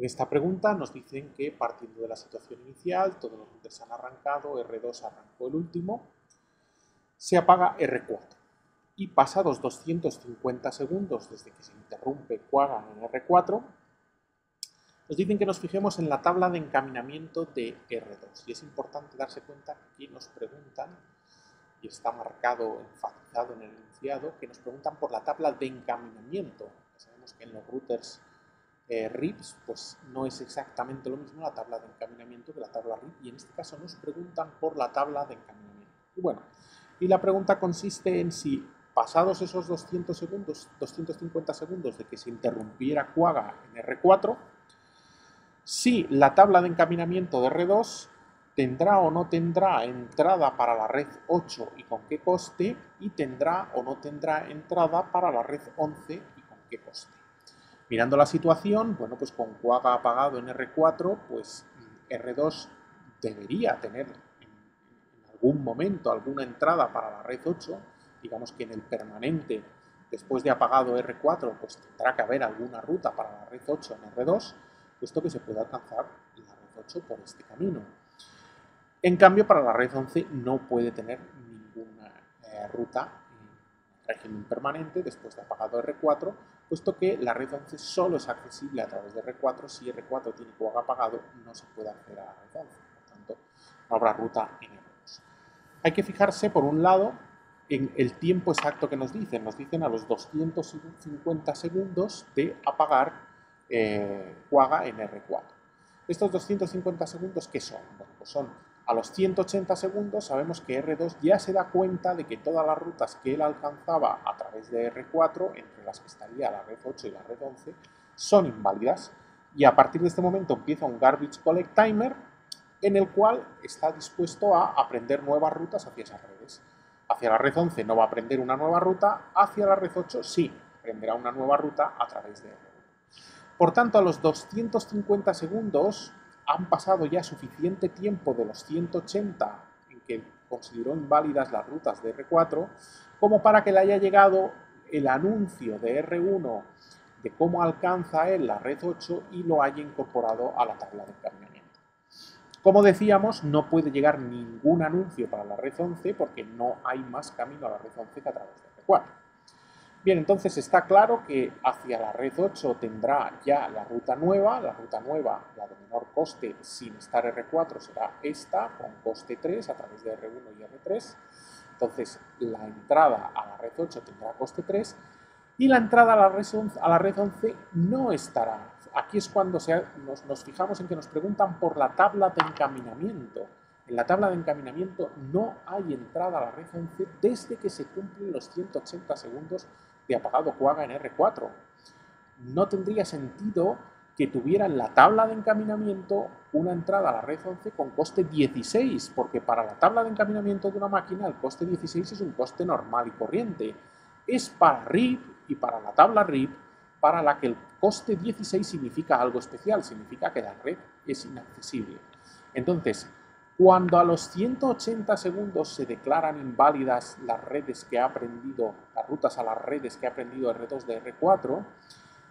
En esta pregunta nos dicen que partiendo de la situación inicial, todos los routers han arrancado, R2 arrancó el último, se apaga R4 y pasados 250 segundos desde que se interrumpe Quagga en R4, nos dicen que nos fijemos en la tabla de encaminamiento de R2 y es importante darse cuenta que nos preguntan, y está marcado, enfatizado en el enunciado, que nos preguntan por la tabla de encaminamiento. Sabemos que en los routers RIPs pues no es exactamente lo mismo la tabla de encaminamiento que la tabla RIP, y en este caso nos preguntan por la tabla de encaminamiento. Y bueno, y la pregunta consiste en si pasados esos 250 segundos de que se interrumpiera Quagga en R4, si la tabla de encaminamiento de R2 tendrá o no tendrá entrada para la red 8 y con qué coste, y tendrá o no tendrá entrada para la red 11 y con qué coste. Mirando la situación, bueno, pues con Quagga apagado en R4, pues R2 debería tener en algún momento alguna entrada para la red 8, digamos que en el permanente, después de apagado R4, pues tendrá que haber alguna ruta para la red 8 en R2, puesto que se puede alcanzar la red 8 por este camino. En cambio, para la red 11 no puede tener ninguna ruta en régimen permanente después de apagado R4, puesto que la red 11 solo es accesible a través de R4. Si R4 tiene Quagga apagado, no se puede acceder a la red 11, por tanto, no habrá ruta en R2. Hay que fijarse, por un lado, en el tiempo exacto que nos dicen. Nos dicen a los 250 segundos de apagar Quagga en R4. Estos 250 segundos, ¿qué son? Bueno, pues son a los 180 segundos. Sabemos que R2 ya se da cuenta de que todas las rutas que él alcanzaba a través de R4, entre las que estaría la red 8 y la red 11, son inválidas. Y a partir de este momento empieza un garbage collect timer en el cual está dispuesto a aprender nuevas rutas hacia esas redes. Hacia la red 11 no va a aprender una nueva ruta, hacia la red 8 sí, aprenderá una nueva ruta a través de R1. Por tanto, a los 250 segundos han pasado ya suficiente tiempo de los 180 en que consideró inválidas las rutas de R4 como para que le haya llegado el anuncio de R1 de cómo alcanza él la red 8 y lo haya incorporado a la tabla de encaminamiento. Como decíamos, no puede llegar ningún anuncio para la red 11 porque no hay más camino a la red 11 que a través de R4. Bien, entonces está claro que hacia la red 8 tendrá ya la ruta nueva, la de menor coste sin estar R4 será esta, con coste 3 a través de R1 y R3. Entonces la entrada a la red 8 tendrá coste 3 y la entrada a la red 11 no estará. Aquí es cuando nos fijamos en que nos preguntan por la tabla de encaminamiento. En la tabla de encaminamiento no hay entrada a la red 11 desde que se cumplen los 180 segundos de apagado Quagga en R4. No tendría sentido que tuviera en la tabla de encaminamiento una entrada a la red 11 con coste 16, porque para la tabla de encaminamiento de una máquina el coste 16 es un coste normal y corriente. Es para RIP y para la tabla RIP para la que el coste 16 significa algo especial, significa que la red es inaccesible. Entonces, cuando a los 180 segundos se declaran inválidas las redes que ha aprendido, las rutas a las redes que ha aprendido R2 de R4,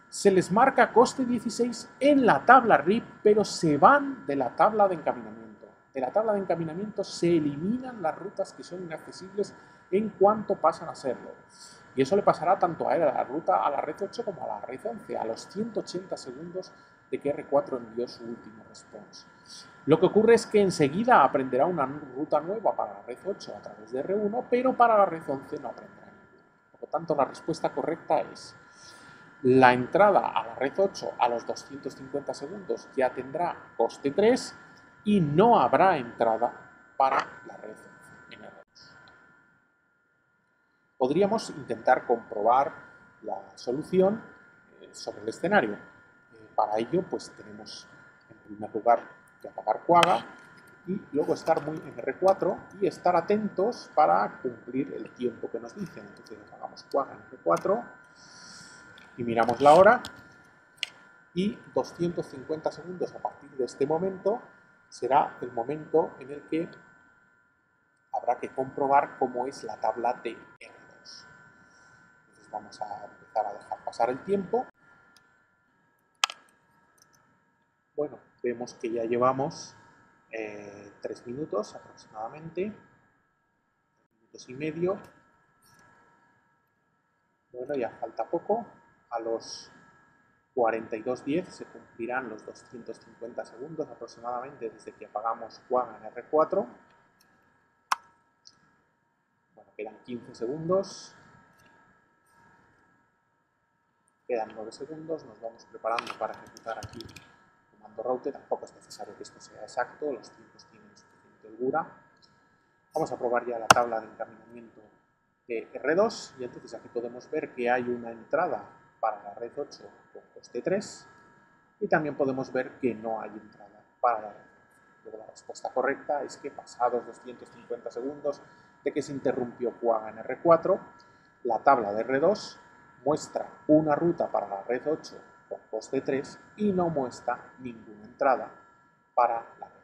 se les marca coste 16 en la tabla RIP, pero se van de la tabla de encaminamiento. De la tabla de encaminamiento se eliminan las rutas que son inaccesibles en cuanto pasan a serlo. Y eso le pasará tanto a él, a la ruta a la red 8 como a la red 11, a los 180 segundos de que R4 envió su último response. Lo que ocurre es que enseguida aprenderá una ruta nueva para la red 8 a través de R1, pero para la red 11 no aprenderá ninguna. Por lo tanto, la respuesta correcta es la entrada a la red 8 a los 250 segundos ya tendrá coste 3 y no habrá entrada para la red 11 en R2. Podríamos intentar comprobar la solución sobre el escenario. Para ello, pues tenemos en primer lugar que apagar Quagga y luego estar muy en R4 y estar atentos para cumplir el tiempo que nos dicen. Entonces apagamos Quagga en R4 y miramos la hora y 250 segundos a partir de este momento será el momento en el que habrá que comprobar cómo es la tabla de R2. Entonces vamos a empezar a dejar pasar el tiempo. Bueno, vemos que ya llevamos 3 minutos aproximadamente, 3 minutos y medio. Bueno, ya falta poco. A los 42:10 se cumplirán los 250 segundos aproximadamente desde que apagamos QAM en R4. Bueno, quedan 15 segundos. Quedan 9 segundos. Nos vamos preparando para ejecutar aquí el comando route. Tampoco es necesario que esto sea exacto. Los tiempos tienen suficiente holgura. Vamos a probar ya la tabla de encaminamiento de R2 y entonces aquí podemos ver que hay una entrada para la red 8 con coste 3 y también podemos ver que no hay entrada para la red 11. Luego la respuesta correcta es que pasados 250 segundos de que se interrumpió QAM en R4, la tabla de R2 muestra una ruta para la red 8 con coste 3 y no muestra ninguna entrada para la red